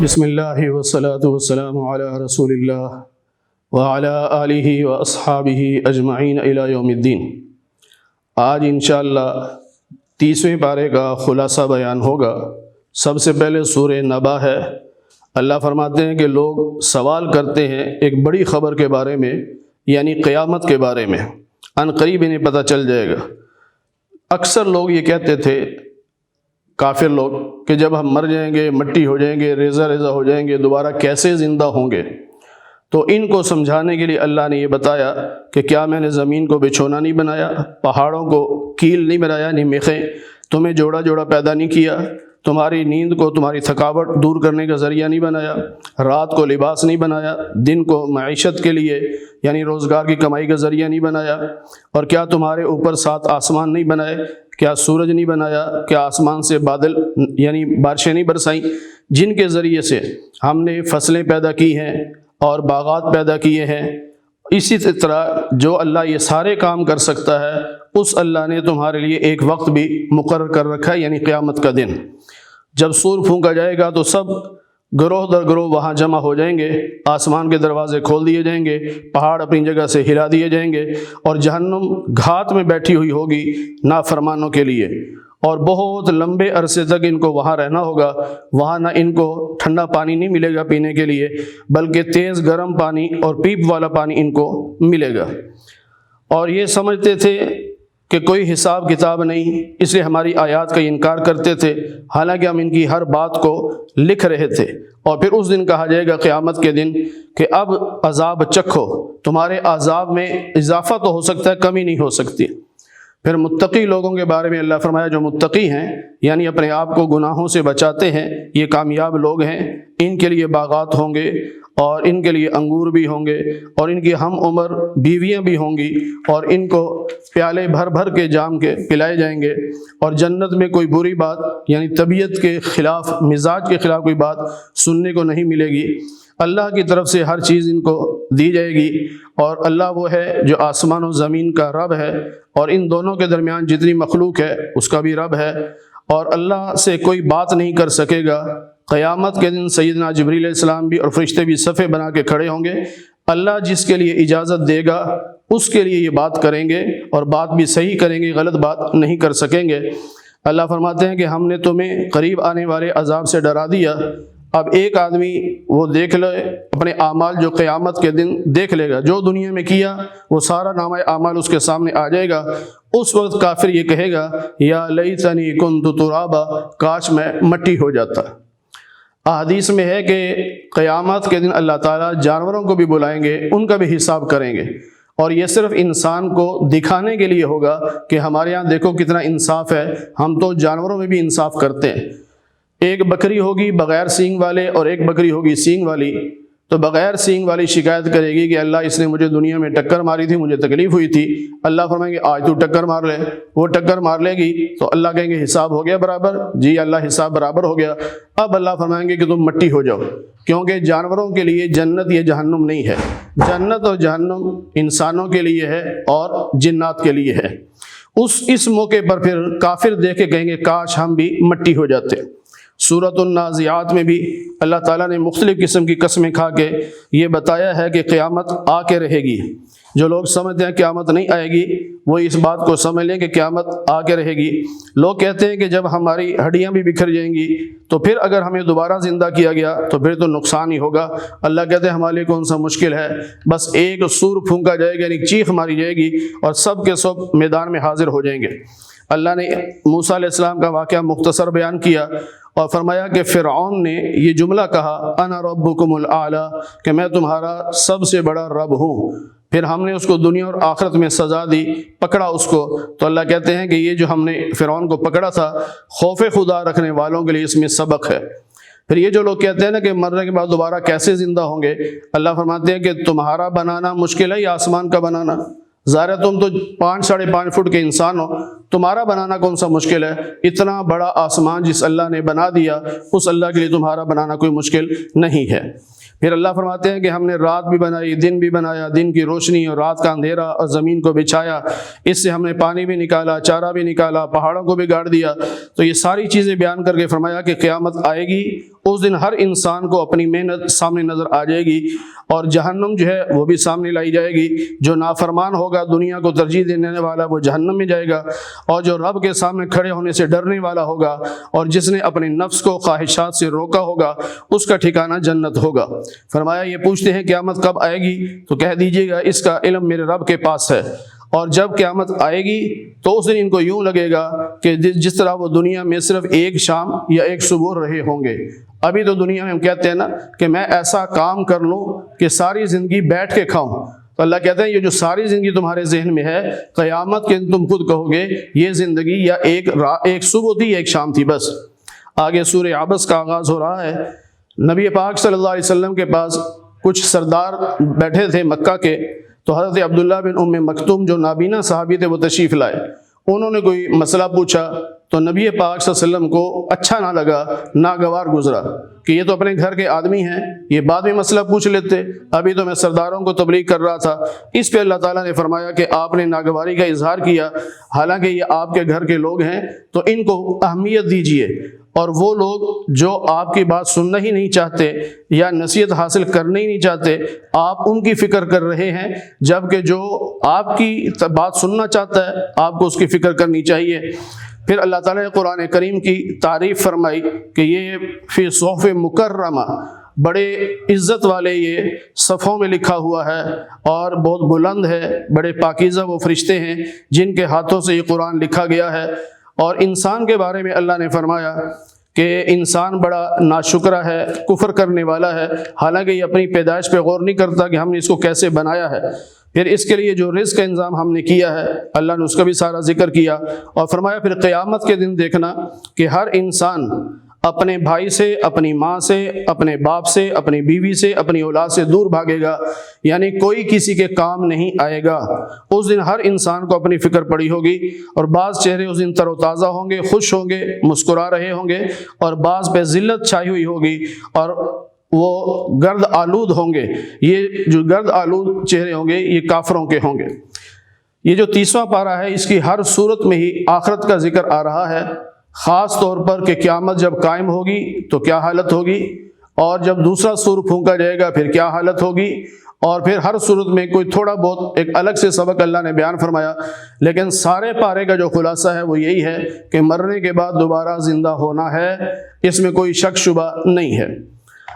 بسم اللہ والصلاة والسلام علی رسول اللہ وعلی آلہ واصحابہ اجمعین الی یوم الدین۔ آج انشاءاللہ 30ویں پارے کا خلاصہ بیان ہوگا۔ سب سے پہلے سورہ نبا ہے۔ اللہ فرماتے ہیں کہ لوگ سوال کرتے ہیں ایک بڑی خبر کے بارے میں، یعنی قیامت کے بارے میں، ان قریب انہیں پتہ چل جائے گا۔ اکثر لوگ یہ کہتے تھے، کافر لوگ، کہ جب ہم مر جائیں گے، مٹی ہو جائیں گے، ریزہ ریزہ ہو جائیں گے، دوبارہ کیسے زندہ ہوں گے؟ تو ان کو سمجھانے کے لیے اللہ نے یہ بتایا کہ کیا میں نے زمین کو بچھونا نہیں بنایا، پہاڑوں کو کیل نہیں بنایا، نہیں میخیں، تمہیں جوڑا جوڑا پیدا نہیں کیا، تمہاری نیند کو، تمہاری تھکاوٹ دور کرنے کا ذریعہ نہیں بنایا، رات کو لباس نہیں بنایا، دن کو معیشت کے لیے یعنی روزگار کی کمائی کا ذریعہ نہیں بنایا، اور کیا تمہارے اوپر 7 آسمان نہیں بنائے، کیا سورج نہیں بنایا، کیا آسمان سے بادل یعنی بارشیں نہیں برسائیں جن کے ذریعے سے ہم نے فصلیں پیدا کی ہیں اور باغات پیدا کیے ہیں۔ اسی طرح جو اللہ یہ سارے کام کر سکتا ہے، اس اللہ نے تمہارے لیے ایک وقت بھی مقرر کر رکھا ہے، یعنی قیامت کا دن۔ جب سور پھونکا جائے گا تو سب گروہ در گروہ وہاں جمع ہو جائیں گے، آسمان کے دروازے کھول دیے جائیں گے، پہاڑ اپنی جگہ سے ہلا دیے جائیں گے، اور جہنم گھات میں بیٹھی ہوئی ہوگی نافرمانوں کے لیے، اور بہت لمبے عرصے تک ان کو وہاں رہنا ہوگا۔ وہاں نہ ان کو ٹھنڈا پانی نہیں ملے گا پینے کے لیے، بلکہ تیز گرم پانی اور پیپ والا پانی ان کو ملے گا۔ اور یہ سمجھتے تھے کہ کوئی حساب کتاب نہیں، اس لیے ہماری آیات کا انکار کرتے تھے، حالانکہ ہم ان کی ہر بات کو لکھ رہے تھے۔ اور پھر اس دن کہا جائے گا قیامت کے دن کہ اب عذاب چکھو، تمہارے عذاب میں اضافہ تو ہو سکتا ہے، کمی نہیں ہو سکتی۔ پھر متقی لوگوں کے بارے میں اللہ فرمایا، جو متقی ہیں یعنی اپنے آپ کو گناہوں سے بچاتے ہیں، یہ کامیاب لوگ ہیں۔ ان کے لیے باغات ہوں گے، اور ان کے لیے انگور بھی ہوں گے، اور ان کی ہم عمر بیویاں بھی ہوں گی، اور ان کو پیالے بھر بھر کے جام کے پلائے جائیں گے، اور جنت میں کوئی بری بات یعنی طبیعت کے خلاف، مزاج کے خلاف کوئی بات سننے کو نہیں ملے گی۔ اللہ کی طرف سے ہر چیز ان کو دی جائے گی، اور اللہ وہ ہے جو آسمان و زمین کا رب ہے، اور ان دونوں کے درمیان جتنی مخلوق ہے اس کا بھی رب ہے، اور اللہ سے کوئی بات نہیں کر سکے گا۔ قیامت کے دن سیدنا جبریل علیہ السلام بھی اور فرشتے بھی صفے بنا کے کھڑے ہوں گے۔ اللہ جس کے لیے اجازت دے گا اس کے لیے یہ بات کریں گے، اور بات بھی صحیح کریں گے، غلط بات نہیں کر سکیں گے۔ اللہ فرماتے ہیں کہ ہم نے تمہیں قریب آنے والے عذاب سے ڈرا دیا۔ اب ایک آدمی وہ دیکھ لے اپنے اعمال، جو قیامت کے دن دیکھ لے گا، جو دنیا میں کیا وہ سارا نامہ اعمال اس کے سامنے آ جائے گا۔ اس وقت کافر یہ کہے گا، یا لیتنی کنت ترابا، کاش میں مٹی ہو جاتا۔ احادیث میں ہے کہ قیامت کے دن اللہ تعالیٰ جانوروں کو بھی بلائیں گے، ان کا بھی حساب کریں گے، اور یہ صرف انسان کو دکھانے کے لیے ہوگا کہ ہمارے یہاں دیکھو کتنا انصاف ہے، ہم تو جانوروں میں بھی انصاف کرتے ہیں۔ ایک بکری ہوگی بغیر سینگ والے، اور ایک بکری ہوگی سینگ والی، تو بغیر سینگ والی شکایت کرے گی کہ اللہ اس نے مجھے دنیا میں ٹکر ماری تھی، مجھے تکلیف ہوئی تھی۔ اللہ فرمائیں گے آج تو ٹکر مار لے، وہ ٹکر مار لے گی تو اللہ کہیں گے حساب ہو گیا برابر؟ جی اللہ حساب برابر ہو گیا۔ اب اللہ فرمائیں گے کہ تم مٹی ہو جاؤ، کیونکہ جانوروں کے لیے جنت یا جہنم نہیں ہے، جنت اور جہنم انسانوں کے لیے ہے اور جنات کے لیے ہے۔ اس موقع پر پھر کافر دیکھ کے کہیں گے کاش ہم بھی مٹی ہو جاتے۔ سورۃ النازعات میں بھی اللہ تعالیٰ نے مختلف قسم کی قسمیں کھا کے یہ بتایا ہے کہ قیامت آ کے رہے گی۔ جو لوگ سمجھتے ہیں قیامت نہیں آئے گی، وہ اس بات کو سمجھ لیں کہ قیامت آ کے رہے گی۔ لوگ کہتے ہیں کہ جب ہماری ہڈیاں بھی بکھر جائیں گی تو پھر اگر ہمیں دوبارہ زندہ کیا گیا تو پھر تو نقصان ہی ہوگا۔ اللہ کہتے ہیں ہمارے لیے کون سا مشکل ہے، بس ایک سور پھونکا جائے گا، یعنی چیخ ماری جائے گی، اور سب کے سب میدان میں حاضر ہو جائیں گے۔ اللہ نے موسیٰ علیہ السلام کا واقعہ مختصر بیان کیا، اور فرمایا کہ فرعون نے یہ جملہ کہا، انا ربکم الاعلی، کہ میں تمہارا سب سے بڑا رب ہوں۔ پھر ہم نے اس کو دنیا اور آخرت میں سزا دی، پکڑا اس کو۔ تو اللہ کہتے ہیں کہ یہ جو ہم نے فرعون کو پکڑا تھا، خوف خدا رکھنے والوں کے لیے اس میں سبق ہے۔ پھر یہ جو لوگ کہتے ہیں نا کہ مرنے کے بعد دوبارہ کیسے زندہ ہوں گے، اللہ فرماتے ہیں کہ تمہارا بنانا مشکل ہے یا آسمان کا بنانا؟ ظاہر ہے تم تو 5 ساڑھے 5 فٹ کے انسان ہو، تمہارا بنانا کون سا مشکل ہے؟ اتنا بڑا آسمان جس اللہ نے بنا دیا، اس اللہ کے لیے تمہارا بنانا کوئی مشکل نہیں ہے۔ پھر اللہ فرماتے ہیں کہ ہم نے رات بھی بنائی، دن بھی بنایا، دن کی روشنی اور رات کا اندھیرا، اور زمین کو بچھایا، اس سے ہم نے پانی بھی نکالا، چارہ بھی نکالا، پہاڑوں کو بھی گاڑ دیا۔ تو یہ ساری چیزیں بیان کر کے فرمایا کہ قیامت آئے گی، اس دن ہر انسان کو اپنی محنت سامنے نظر آ جائے گی، اور جہنم جو ہے وہ بھی سامنے لائی جائے گی۔ جو نافرمان ہوگا، دنیا کو ترجیح دینے والا، وہ جہنم میں جائے گا، اور جو رب کے سامنے کھڑے ہونے سے ڈرنے والا ہوگا اور جس نے اپنے نفس کو خواہشات سے روکا ہوگا، اس کا ٹھکانہ جنت ہوگا۔ فرمایا یہ پوچھتے ہیں قیامت کب آئے گی، تو کہہ دیجئے گا اس کا علم میرے رب کے پاس ہے۔ اور جب قیامت آئے گی تو اس دن ان کو یوں لگے گا کہ جس طرح وہ دنیا میں صرف ایک شام یا ایک صبح رہے ہوں گے۔ ابھی تو دنیا میں ہم کہتے ہیں نا کہ میں ایسا کام کر لوں کہ ساری زندگی بیٹھ کے کھاؤں، تو اللہ کہتے ہیں یہ جو ساری زندگی تمہارے ذہن میں ہے، قیامت کے دن تم خود کہو گے یہ زندگی یا ایک صبح تھی، ایک شام تھی بس۔ آگے سورہ عبس کا آغاز ہو رہا ہے۔ نبی پاک صلی اللہ علیہ وسلم کے پاس کچھ سردار بیٹھے تھے مکہ کے، تو حضرت عبداللہ بن ام مکتوم جو نابینا صحابی تھے وہ تشریف لائے۔ انہوں نے کوئی مسئلہ پوچھا تو نبی پاک صلی اللہ علیہ وسلم کو اچھا نہ لگا، ناگوار گزرا کہ یہ تو اپنے گھر کے آدمی ہیں، یہ بعد میں مسئلہ پوچھ لیتے، ابھی تو میں سرداروں کو تبلیغ کر رہا تھا۔ اس پہ اللہ تعالیٰ نے فرمایا کہ آپ نے ناگواری کا اظہار کیا، حالانکہ یہ آپ کے گھر کے لوگ ہیں تو ان کو اہمیت دیجیے، اور وہ لوگ جو آپ کی بات سننا ہی نہیں چاہتے یا نصیحت حاصل کرنا ہی نہیں چاہتے، آپ ان کی فکر کر رہے ہیں، جبکہ جو آپ کی بات سننا چاہتا ہے آپ کو اس کی فکر کرنی چاہیے۔ پھر اللہ تعالیٰ نے قرآن کریم کی تعریف فرمائی کہ یہ فی صحف مکرمہ، بڑے عزت والے یہ صفوں میں لکھا ہوا ہے اور بہت بلند ہے، بڑے پاکیزہ وہ فرشتے ہیں جن کے ہاتھوں سے یہ قرآن لکھا گیا ہے۔ اور انسان کے بارے میں اللہ نے فرمایا کہ انسان بڑا ناشکرہ ہے، کفر کرنے والا ہے، حالانکہ یہ اپنی پیدائش پہ غور نہیں کرتا کہ ہم نے اس کو کیسے بنایا ہے۔ پھر اس کے لیے جو رزق کا انتظام ہم نے کیا ہے، اللہ نے اس کا بھی سارا ذکر کیا، اور فرمایا پھر قیامت کے دن دیکھنا کہ ہر انسان اپنے بھائی سے، اپنی ماں سے، اپنے باپ سے، اپنی بیوی سے، اپنی اولاد سے دور بھاگے گا، یعنی کوئی کسی کے کام نہیں آئے گا۔ اس دن ہر انسان کو اپنی فکر پڑی ہوگی، اور بعض چہرے اس دن تر و تازہ ہوں گے، خوش ہوں گے، مسکرا رہے ہوں گے، اور بعض پہ ذلت چھائی ہوئی ہوگی اور وہ گرد آلود ہوں گے۔ یہ جو گرد آلود چہرے ہوں گے یہ کافروں کے ہوں گے۔ یہ جو 30واں پارہ ہے اس کی ہر صورت میں ہی آخرت کا ذکر آ رہا ہے، خاص طور پر کہ قیامت جب قائم ہوگی تو کیا حالت ہوگی، اور جب دوسرا سور پھونکا جائے گا پھر کیا حالت ہوگی، اور پھر ہر صورت میں کوئی تھوڑا بہت ایک الگ سے سبق اللہ نے بیان فرمایا۔ لیکن سارے پارے کا جو خلاصہ ہے وہ یہی ہے کہ مرنے کے بعد دوبارہ زندہ ہونا ہے، اس میں کوئی شک شبہ نہیں ہے۔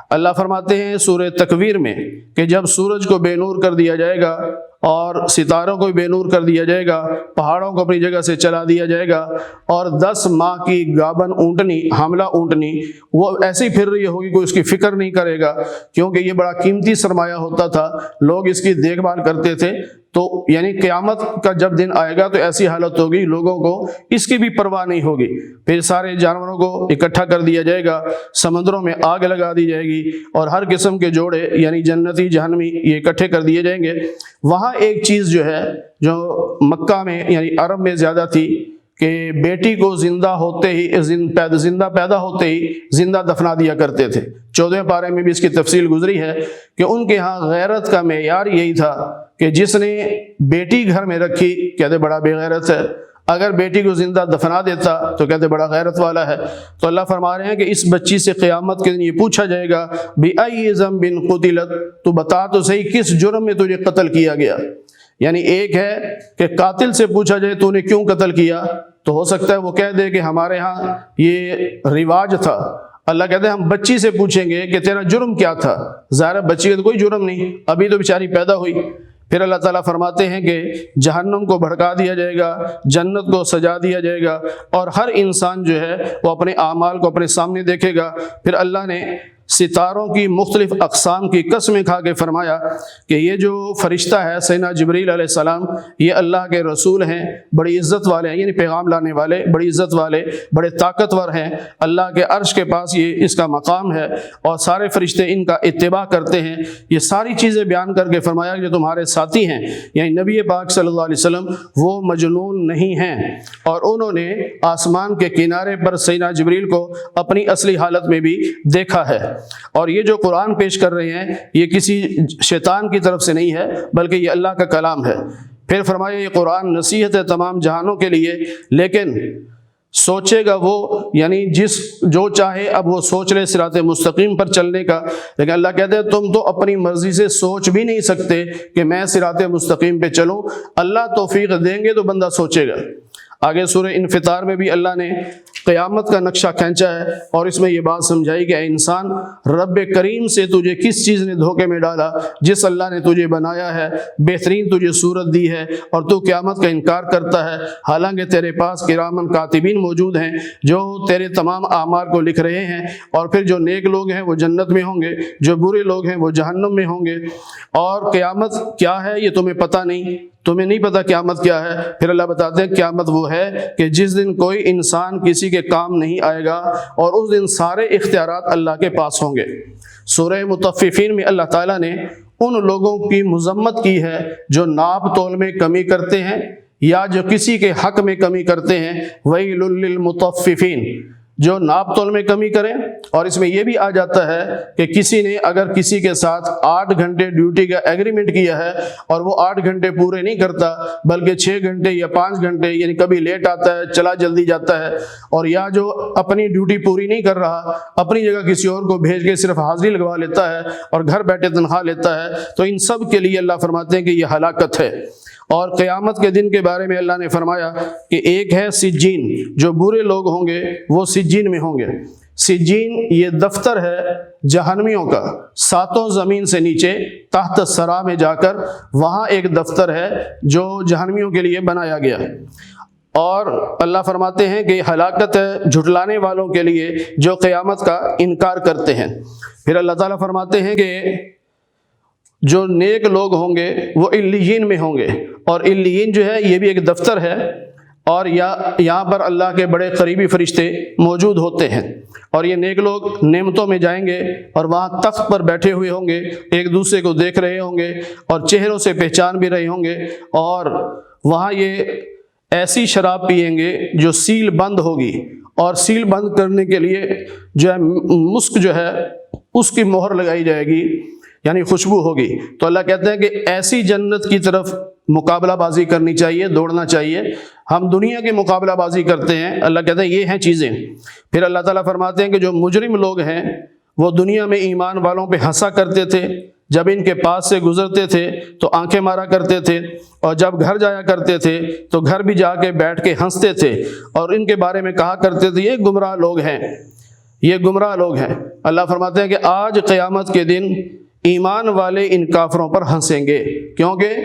اللہ فرماتے ہیں سورہ تکویر میں کہ جب سورج کو بے نور کر دیا جائے گا اور ستاروں کو بے نور کر دیا جائے گا، پہاڑوں کو اپنی جگہ سے چلا دیا جائے گا، اور 10 ماہ کی گابن اونٹنی، حاملہ اونٹنی وہ ایسے ہی پھر رہی ہوگی، کوئی اس کی فکر نہیں کرے گا، کیونکہ یہ بڑا قیمتی سرمایہ ہوتا تھا، لوگ اس کی دیکھ بھال کرتے تھے۔ تو یعنی قیامت کا جب دن آئے گا تو ایسی حالت ہوگی لوگوں کو اس کی بھی پرواہ نہیں ہوگی۔ پھر سارے جانوروں کو اکٹھا کر دیا جائے گا، سمندروں میں آگ لگا دی جائے گی، اور ہر قسم کے جوڑے یعنی جنتی جہنمی یہ اکٹھے کر دیے جائیں گے۔ وہاں ایک چیز جو ہے جو مکہ میں یعنی عرب میں زیادہ تھی کہ بیٹی کو زندہ ہوتے ہی زندہ پیدا ہوتے ہی زندہ دفنا دیا کرتے تھے۔ 14ویں پارے میں بھی اس کی تفصیل گزری ہے کہ ان کے ہاں غیرت کا معیار یہی تھا کہ جس نے بیٹی گھر میں رکھی کہتے بڑا بے غیرت ہے، اگر بیٹی کو زندہ دفنا دیتا تو کہتے بڑا غیرت والا ہے۔ تو اللہ فرما رہے ہیں کہ اس بچی سے قیامت کے دن یہ پوچھا جائے گا بِأَيِّ ذَنبٍ قُتِلَتْ، تو بتا تو صحیح کس جرم میں تجھے قتل کیا گیا۔ یعنی ایک ہے کہ قاتل سے پوچھا جائے تو نے کیوں قتل کیا، تو ہو سکتا ہے وہ کہہ دے کہ ہمارے ہاں یہ رواج تھا۔ اللہ کہتے ہیں ہم بچی سے پوچھیں گے کہ تیرا جرم کیا تھا، ظاہر بچی کا تو کوئی جرم نہیں، ابھی تو بیچاری پیدا ہوئی۔ پھر اللہ تعالیٰ فرماتے ہیں کہ جہنم کو بھڑکا دیا جائے گا، جنت کو سجا دیا جائے گا، اور ہر انسان جو ہے وہ اپنے اعمال کو اپنے سامنے دیکھے گا۔ پھر اللہ نے ستاروں کی مختلف اقسام کی قسمیں کھا کے فرمایا کہ یہ جو فرشتہ ہے سیدنا جبریل علیہ السلام، یہ اللہ کے رسول ہیں، بڑی عزت والے ہیں، یعنی پیغام لانے والے، بڑی عزت والے، بڑے طاقتور ہیں، اللہ کے عرش کے پاس یہ اس کا مقام ہے، اور سارے فرشتے ان کا اتباع کرتے ہیں۔ یہ ساری چیزیں بیان کر کے فرمایا کہ جو تمہارے ساتھی ہیں یعنی نبی پاک صلی اللہ علیہ وسلم وہ مجنون نہیں ہیں، اور انہوں نے آسمان کے کنارے پر سیدنا جبریل کو اپنی اصلی حالت میں بھی دیکھا ہے۔ اور یہ جو قرآن پیش کر رہے ہیں یہ کسی شیطان کی طرف سے نہیں ہے بلکہ یہ اللہ کا کلام ہے۔ پھر فرمایا یہ قرآن نصیحت ہے تمام جہانوں کے لیے، لیکن سوچے گا وہ، یعنی جو چاہے اب وہ سوچ لے صراط مستقیم پر چلنے کا، لیکن اللہ کہتے ہیں تم تو اپنی مرضی سے سوچ بھی نہیں سکتے کہ میں صراط مستقیم پہ چلوں، اللہ توفیق دیں گے تو بندہ سوچے گا۔ آگے سورہ انفطار میں بھی اللہ نے قیامت کا نقشہ کھینچا ہے اور اس میں یہ بات سمجھائی کہ اے انسان، رب کریم سے تجھے کس چیز نے دھوکے میں ڈالا؟ جس اللہ نے تجھے بنایا ہے، بہترین تجھے صورت دی ہے، اور تو قیامت کا انکار کرتا ہے، حالانکہ تیرے پاس کرامن کاتبین موجود ہیں جو تیرے تمام اعمال کو لکھ رہے ہیں، اور پھر جو نیک لوگ ہیں وہ جنت میں ہوں گے، جو برے لوگ ہیں وہ جہنم میں ہوں گے۔ اور قیامت کیا ہے یہ تمہیں پتہ نہیں، تمہیں نہیں پتا قیامت کیا ہے۔ پھر اللہ بتاتے ہیں قیامت وہ ہے کہ جس دن کوئی انسان کسی کے کام نہیں آئے گا، اور اس دن سارے اختیارات اللہ کے پاس ہوں گے۔ سورہ مطففین میں اللہ تعالیٰ نے ان لوگوں کی مذمت کی ہے جو ناپ تول میں کمی کرتے ہیں یا جو کسی کے حق میں کمی کرتے ہیں، وَيْلٌ لِّلْمُطَفِّفِينَ، جو ناپ تول میں کمی کریں۔ اور اس میں یہ بھی آ جاتا ہے کہ کسی نے اگر کسی کے ساتھ 8 گھنٹے ڈیوٹی کا ایگریمنٹ کیا ہے اور وہ 8 گھنٹے پورے نہیں کرتا بلکہ 6 گھنٹے یا 5 گھنٹے، یعنی کبھی لیٹ آتا ہے، چلا جلدی جاتا ہے، اور یا جو اپنی ڈیوٹی پوری نہیں کر رہا، اپنی جگہ کسی اور کو بھیج کے صرف حاضری لگوا لیتا ہے اور گھر بیٹھے تنخواہ لیتا ہے، تو ان سب کے لیے اللہ فرماتے ہیں کہ یہ ہلاکت ہے۔ اور قیامت کے دن کے بارے میں اللہ نے فرمایا کہ ایک ہے سجین، جو برے لوگ ہوں گے وہ سجین میں ہوں گے۔ سجین یہ دفتر ہے جہنمیوں کا، 7 زمین سے نیچے تحت الثری میں جا کر وہاں ایک دفتر ہے جو جہنمیوں کے لیے بنایا گیا۔ اور اللہ فرماتے ہیں کہ ہلاکت ہے جھٹلانے والوں کے لیے جو قیامت کا انکار کرتے ہیں۔ پھر اللہ تعالیٰ فرماتے ہیں کہ جو نیک لوگ ہوں گے وہ علیین میں ہوں گے، اور علیین جو ہے یہ بھی ایک دفتر ہے، اور یہاں پر اللہ کے بڑے قریبی فرشتے موجود ہوتے ہیں، اور یہ نیک لوگ نعمتوں میں جائیں گے اور وہاں تخت پر بیٹھے ہوئے ہوں گے، ایک دوسرے کو دیکھ رہے ہوں گے اور چہروں سے پہچان بھی رہے ہوں گے، اور وہاں یہ ایسی شراب پئیں گے جو سیل بند ہوگی، اور سیل بند کرنے کے لیے جو ہے مسک جو ہے اس کی مہر لگائی جائے گی، یعنی خوشبو ہوگی۔ تو اللہ کہتے ہیں کہ ایسی جنت کی طرف مقابلہ بازی کرنی چاہیے، دوڑنا چاہیے۔ ہم دنیا کی مقابلہ بازی کرتے ہیں، اللہ کہتے ہیں یہ ہیں چیزیں۔ پھر اللہ تعالیٰ فرماتے ہیں کہ جو مجرم لوگ ہیں وہ دنیا میں ایمان والوں پہ ہنسا کرتے تھے، جب ان کے پاس سے گزرتے تھے تو آنکھیں مارا کرتے تھے، اور جب گھر جایا کرتے تھے تو گھر بھی جا کے بیٹھ کے ہنستے تھے، اور ان کے بارے میں کہا کرتے تھے یہ گمراہ لوگ ہیں، یہ گمراہ لوگ ہیں۔ اللہ فرماتے ہیں کہ آج قیامت کے دن ایمان والے ان کافروں پر ہنسیں گے، کیونکہ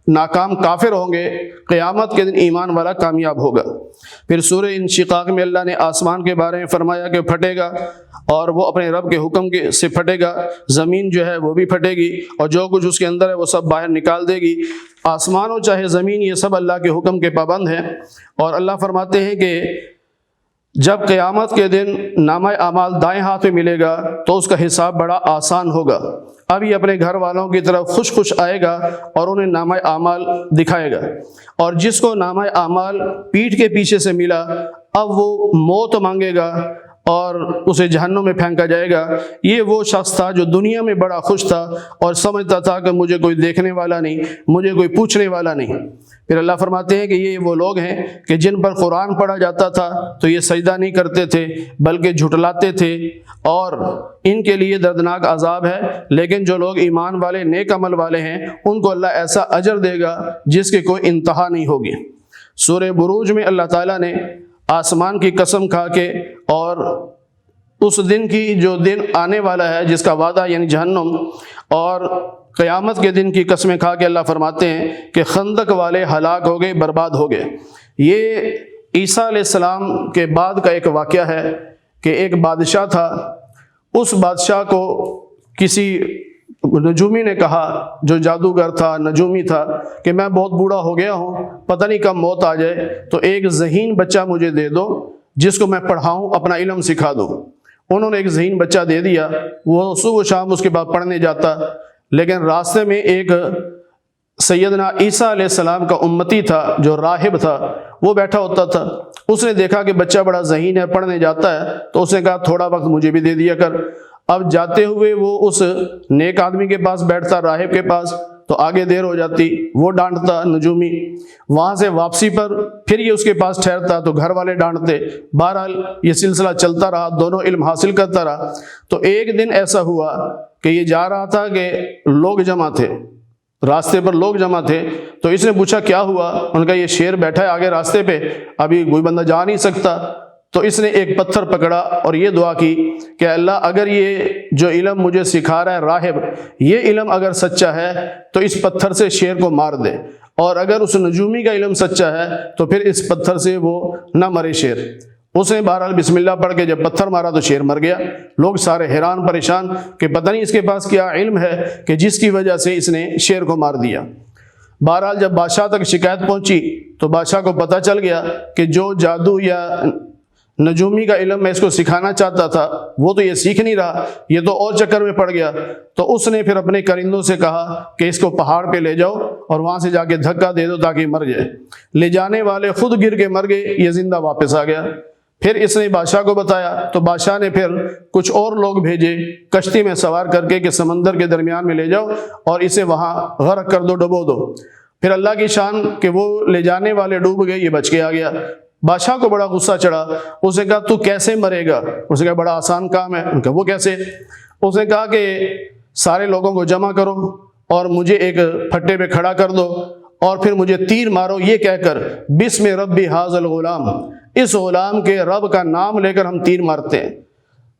ناکام کافر ہوں گے، قیامت کے دن ایمان والا کامیاب ہوگا۔ پھر سورہ انشقاق میں اللہ نے آسمان کے بارے میں فرمایا کہ پھٹے گا، اور وہ اپنے رب کے حکم سے پھٹے گا، زمین جو ہے وہ بھی پھٹے گی، اور جو کچھ اس کے اندر ہے وہ سب باہر نکال دے گی۔ آسمان ہو چاہے زمین، یہ سب اللہ کے حکم کے پابند ہیں۔ اور اللہ فرماتے ہیں کہ جب قیامت کے دن نامہ اعمال دائیں ہاتھ میں ملے گا تو اس کا حساب بڑا آسان ہوگا۔ اب یہ اپنے گھر والوں کی طرف خوش خوش آئے گا اور انہیں نامہ اعمال دکھائے گا، اور جس کو نامہ اعمال پیٹھ کے پیچھے سے ملا اب وہ موت مانگے گا اور اسے جہنم میں پھینکا جائے گا۔ یہ وہ شخص تھا جو دنیا میں بڑا خوش تھا اور سمجھتا تھا کہ مجھے کوئی دیکھنے والا نہیں، مجھے کوئی پوچھنے والا نہیں۔ پھر اللہ فرماتے ہیں کہ یہ وہ لوگ ہیں کہ جن پر قرآن پڑھا جاتا تھا تو یہ سجدہ نہیں کرتے تھے بلکہ جھٹلاتے تھے، اور ان کے لیے دردناک عذاب ہے۔ لیکن جو لوگ ایمان والے نیک عمل والے ہیں ان کو اللہ ایسا اجر دے گا جس کی کوئی انتہا نہیں ہوگی۔ سورہ بروج میں اللہ تعالیٰ نے آسمان کی قسم کھا کے اور اس دن کی جو دن آنے والا ہے جس کا وعدہ یعنی جہنم، اور قیامت کے دن کی قسمیں کھا کے اللہ فرماتے ہیں کہ خندق والے ہلاک ہو گئے، برباد ہو گئے۔ یہ عیسیٰ علیہ السلام کے بعد کا ایک واقعہ ہے کہ ایک بادشاہ تھا، اس بادشاہ کو کسی نجومی نے کہا، جو جادوگر تھا، نجومی تھا، کہ میں بہت بوڑھا ہو گیا ہوں، پتہ نہیں کب موت آ جائے، تو ایک ذہین بچہ مجھے دے دو جس کو میں پڑھاؤں، اپنا علم سکھا دوں۔ انہوں نے ایک ذہین بچہ دے دیا، وہ صبح و شام اس کے بعد پڑھنے جاتا، لیکن راستے میں ایک سیدنا عیسیٰ علیہ السلام کا امتی تھا جو راہب تھا، وہ بیٹھا ہوتا تھا۔ اس نے دیکھا کہ بچہ بڑا ذہین ہے، پڑھنے جاتا ہے، تو اس نے کہا تھوڑا وقت مجھے بھی دے دیا کر۔ اب جاتے ہوئے وہ اس نیک آدمی کے پاس بیٹھتا، راہب کے پاس، تو آگے دیر ہو جاتی، وہ ڈانٹتا نجومی، وہاں سے واپسی پر پھر یہ اس کے پاس ٹھہرتا تو گھر والے ڈانٹتے، بہرحال یہ سلسلہ چلتا رہا، دونوں علم حاصل کرتا رہا۔ تو ایک دن ایسا ہوا کہ یہ جا رہا تھا کہ لوگ جمع تھے، راستے پر لوگ جمع تھے، تو اس نے پوچھا کیا ہوا؟ ان کا یہ شیر بیٹھا ہے آگے راستے پہ، ابھی کوئی بندہ جا نہیں سکتا۔ تو اس نے ایک پتھر پکڑا اور یہ دعا کی کہ اللہ اگر یہ جو علم مجھے سکھا رہا ہے راہب، یہ علم اگر سچا ہے تو اس پتھر سے شیر کو مار دے، اور اگر اس نجومی کا علم سچا ہے تو پھر اس پتھر سے وہ نہ مرے شیر۔ اس نے بہرحال بسم اللہ پڑھ کے جب پتھر مارا تو شیر مر گیا۔ لوگ سارے حیران پریشان کہ پتہ نہیں اس کے پاس کیا علم ہے کہ جس کی وجہ سے اس نے شیر کو مار دیا۔ بہرحال جب بادشاہ تک شکایت پہنچی تو بادشاہ کو پتہ چل گیا کہ جو جادو یا نجومی کا علم میں اس کو سکھانا چاہتا تھا وہ تو یہ سیکھ نہیں رہا، یہ تو اور چکر میں پڑ گیا۔ تو اس نے پھر اپنے کرندوں سے کہا کہ اس کو پہاڑ پہ لے جاؤ اور وہاں سے جا کے دھکا دے دو تاکہ مر جائے۔ لے جانے والے خود گر کے مر گئے، یہ زندہ واپس آ گیا۔ پھر اس نے بادشاہ کو بتایا تو بادشاہ نے پھر کچھ اور لوگ بھیجے کشتی میں سوار کر کے کہ سمندر کے درمیان میں لے جاؤ اور اسے وہاں غرق کر دو، ڈبو دو۔ پھر اللہ کی شان کہ وہ لے جانے والے ڈوب گئے، یہ بچ کے آ گیا۔ بادشاہ کو بڑا غصہ چڑھا، اس نے کہا تو کیسے مرے گا؟ اس نے کہا بڑا آسان کام ہے۔ ان کا وہ کیسے؟ اس نے کہا کہ سارے لوگوں کو جمع کرو اور مجھے ایک پھٹے پہ کھڑا کر دو اور پھر مجھے تیر مارو یہ کہہ کر بسم ربی ھذا الغلام، اس غلام کے رب کا نام لے کر ہم تیر مارتے ہیں۔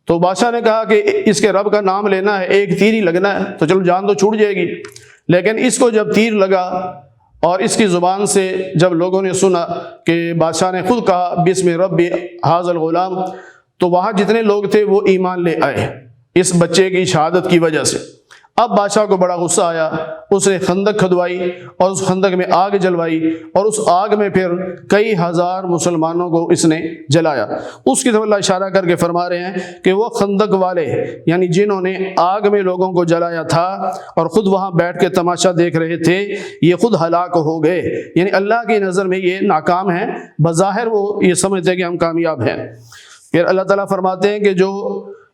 تو بادشاہ نے کہا کہ اس کے رب کا نام لینا ہے، ایک تیر ہی لگنا ہے تو چلو جان تو چھوٹ جائے گی، لیکن اس کو جب تیر لگا اور اس کی زبان سے جب لوگوں نے سنا کہ بادشاہ نے خود کہا بسم ربی ھذا الغلام، تو وہاں جتنے لوگ تھے وہ ایمان لے آئے اس بچے کی شہادت کی وجہ سے۔ اب بادشاہ کو بڑا غصہ آیا، اس نے خندق کھدوائی اور اس خندق میں آگ جلوائی اور اس آگ میں پھر کئی ہزار مسلمانوں کو اس نے جلایا۔ اس کی طرف اللہ اشارہ کر کے فرما رہے ہیں کہ وہ خندق والے یعنی جنہوں نے آگ میں لوگوں کو جلایا تھا اور خود وہاں بیٹھ کے تماشا دیکھ رہے تھے، یہ خود ہلاک ہو گئے، یعنی اللہ کی نظر میں یہ ناکام ہیں، بظاہر وہ یہ سمجھتے ہیں کہ ہم کامیاب ہیں۔ پھر اللہ تعالیٰ فرماتے ہیں کہ جو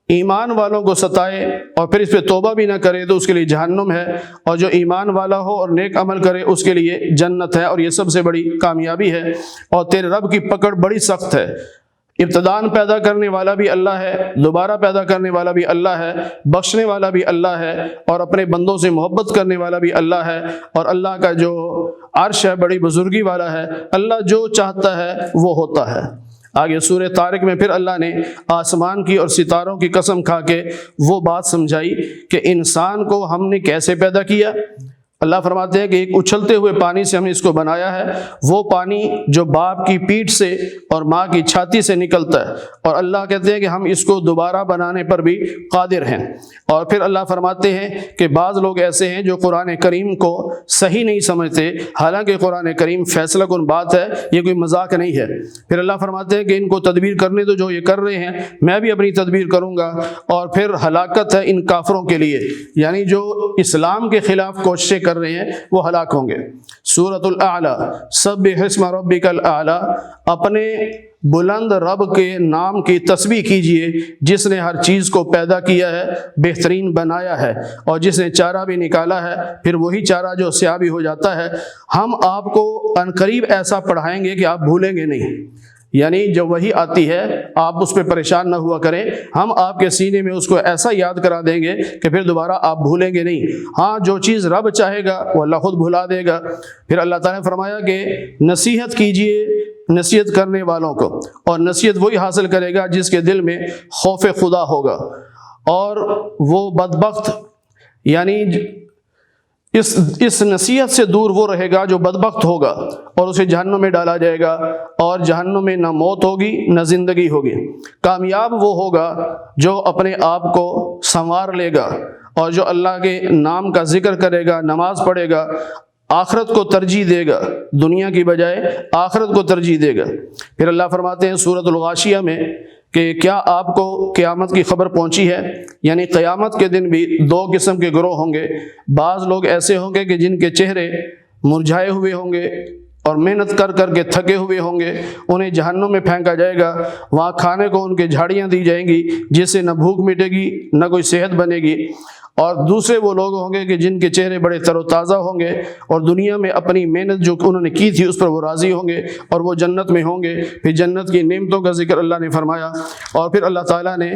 ایمان والوں کو ستائے اور پھر اس پہ توبہ بھی نہ کرے تو اس کے لیے جہنم ہے، اور جو ایمان والا ہو اور نیک عمل کرے اس کے لیے جنت ہے، اور یہ سب سے بڑی کامیابی ہے۔ اور تیرے رب کی پکڑ بڑی سخت ہے، ابتداءً پیدا کرنے والا بھی اللہ ہے، دوبارہ پیدا کرنے والا بھی اللہ ہے، بخشنے والا بھی اللہ ہے، اور اپنے بندوں سے محبت کرنے والا بھی اللہ ہے، اور اللہ کا جو عرش ہے بڑی بزرگی والا ہے، اللہ جو چاہتا ہے وہ ہوتا ہے۔ آگے سورہ طارق میں پھر اللہ نے آسمان کی اور ستاروں کی قسم کھا کے وہ بات سمجھائی کہ انسان کو ہم نے کیسے پیدا کیا۔ اللہ فرماتے ہیں کہ ایک اچھلتے ہوئے پانی سے ہم نے اس کو بنایا ہے، وہ پانی جو باپ کی پیٹھ سے اور ماں کی چھاتی سے نکلتا ہے، اور اللہ کہتے ہیں کہ ہم اس کو دوبارہ بنانے پر بھی قادر ہیں۔ اور پھر اللہ فرماتے ہیں کہ بعض لوگ ایسے ہیں جو قرآن کریم کو صحیح نہیں سمجھتے، حالانکہ قرآن کریم فیصلہ کن بات ہے، یہ کوئی مذاق نہیں ہے۔ پھر اللہ فرماتے ہیں کہ ان کو تدبیر کرنے دو جو یہ کر رہے ہیں، میں بھی اپنی تدبیر کروں گا۔ اور پھر ہلاکت ہے ان کافروں کے لیے، یعنی جو اسلام کے خلاف کوششیں کر رہے ہیں وہ ہلاک ہوں گے۔ سورۃ الاعلیٰ، سبح اسم ربک الاعلیٰ، اپنے بلند رب کے نام کی تسبیح کیجئے جس نے ہر چیز کو پیدا کیا ہے، بہترین بنایا ہے، اور جس نے چارہ بھی نکالا ہے، پھر وہی چارہ جو سیاہ بھی ہو جاتا ہے۔ ہم آپ کو عنقریب ایسا پڑھائیں گے کہ آپ بھولیں گے نہیں، یعنی جب وہی آتی ہے آپ اس پہ پریشان نہ ہوا کریں، ہم آپ کے سینے میں اس کو ایسا یاد کرا دیں گے کہ پھر دوبارہ آپ بھولیں گے نہیں۔ ہاں جو چیز رب چاہے گا وہ اللہ خود بھلا دے گا۔ پھر اللہ تعالیٰ نے فرمایا کہ نصیحت کیجئے نصیحت کرنے والوں کو، اور نصیحت وہی حاصل کرے گا جس کے دل میں خوف خدا ہوگا، اور وہ بدبخت یعنی اس نصیحت سے دور وہ رہے گا جو بدبخت ہوگا اور اسے جہنم میں ڈالا جائے گا، اور جہنم میں نہ موت ہوگی نہ زندگی ہوگی۔ کامیاب وہ ہوگا جو اپنے آپ کو سنوار لے گا اور جو اللہ کے نام کا ذکر کرے گا، نماز پڑھے گا، آخرت کو ترجیح دے گا، دنیا کی بجائے آخرت کو ترجیح دے گا۔ پھر اللہ فرماتے ہیں سورۃ الغاشیہ میں کہ کیا آپ کو قیامت کی خبر پہنچی ہے؟ یعنی قیامت کے دن بھی دو قسم کے گروہ ہوں گے۔ بعض لوگ ایسے ہوں گے کہ جن کے چہرے مرجھائے ہوئے ہوں گے اور محنت کر کر کے تھکے ہوئے ہوں گے، انہیں جہنم میں پھینکا جائے گا، وہاں کھانے کو ان کے جھاڑیاں دی جائیں گی جس سے نہ بھوک مٹے گی نہ کوئی صحت بنے گی۔ اور دوسرے وہ لوگ ہوں گے کہ جن کے چہرے بڑے تر و تازہ ہوں گے اور دنیا میں اپنی محنت جو انہوں نے کی تھی اس پر وہ راضی ہوں گے اور وہ جنت میں ہوں گے۔ پھر جنت کی نعمتوں کا ذکر اللہ نے فرمایا، اور پھر اللہ تعالیٰ نے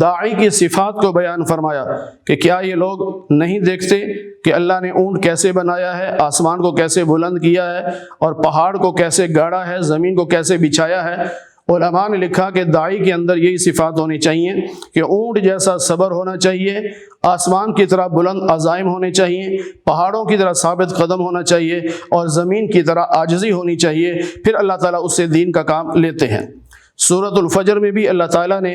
داعی کی صفات کو بیان فرمایا کہ کیا یہ لوگ نہیں دیکھتے کہ اللہ نے اونٹ کیسے بنایا ہے، آسمان کو کیسے بلند کیا ہے، اور پہاڑ کو کیسے گاڑا ہے، زمین کو کیسے بچھایا ہے۔ علماء نے لکھا کہ داعی کے اندر یہی صفات ہونی چاہیے کہ اونٹ جیسا صبر ہونا چاہیے، آسمان کی طرح بلند عزائم ہونے چاہیے، پہاڑوں کی طرح ثابت قدم ہونا چاہیے، اور زمین کی طرح عاجزی ہونی چاہیے، پھر اللہ تعالیٰ اس سے دین کا کام لیتے ہیں۔ سورۃ الفجر میں بھی اللہ تعالیٰ نے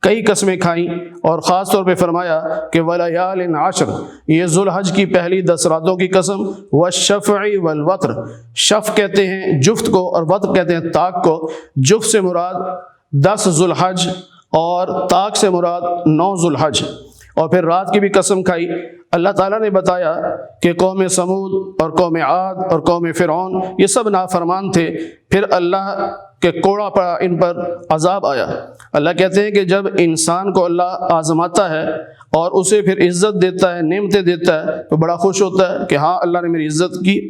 کئی قسمیں کھائیں اور خاص طور پہ فرمایا کہ وَلَيَالٍ عَشْرٍ، یہ ذوالحج کی پہلی 10 راتوں کی قسم، وَالشَّفْعِ وَالْوَتْرِ، شف کہتے ہیں جفت کو اور وتر کہتے ہیں طاق کو۔ جفت سے مراد 10 ذوالحج اور طاق سے مراد 9 ذوالحج۔ اور پھر رات کی بھی قسم کھائی۔ اللہ تعالیٰ نے بتایا کہ قوم سمود اور قوم عاد اور قوم فرعون یہ سب نافرمان تھے، پھر اللہ کہ کوڑا پڑا ان پر، عذاب آیا۔ اللہ کہتے ہیں کہ جب انسان کو اللہ آزماتا ہے اور اسے پھر عزت دیتا ہے، نعمتیں دیتا ہے، تو بڑا خوش ہوتا ہے کہ ہاں اللہ نے میری عزت کی۔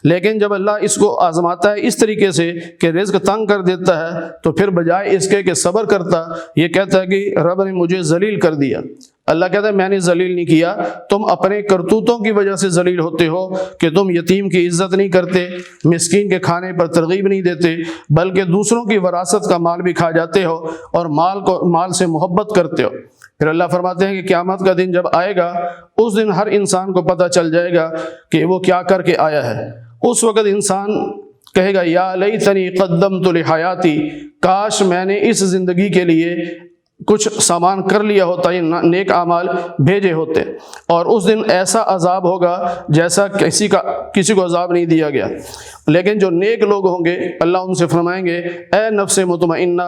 لیکن جب اللہ اس کو آزماتا ہے اس طریقے سے کہ رزق تنگ کر دیتا ہے، تو پھر بجائے اس کے کہ صبر کرتا، یہ کہتا ہے کہ رب نے مجھے ذلیل کر دیا۔ اللہ کہتا ہے میں نے ذلیل نہیں کیا، تم اپنے کرتوتوں کی وجہ سے ذلیل ہوتے ہو کہ تم یتیم کی عزت نہیں کرتے، مسکین کے کھانے پر ترغیب نہیں دیتے، بلکہ دوسروں کی وراثت کا مال بھی کھا جاتے ہو اور مال سے محبت کرتے ہو۔ پھر اللہ فرماتے ہیں کہ قیامت کا دن جب آئے گا، اس دن ہر انسان کو پتہ چل جائے گا کہ وہ کیا کر کے آیا ہے۔ اس وقت انسان کہے گا یا لیتنی قدمت لحیاتی، کاش میں نے اس زندگی کے لیے کچھ سامان کر لیا ہوتا، یہ نیک اعمال بھیجے ہوتے۔ اور اس دن ایسا عذاب ہوگا جیسا کسی کو عذاب نہیں دیا گیا۔ لیکن جو نیک لوگ ہوں گے اللہ ان سے فرمائیں گے اے نفس مطمئنہ،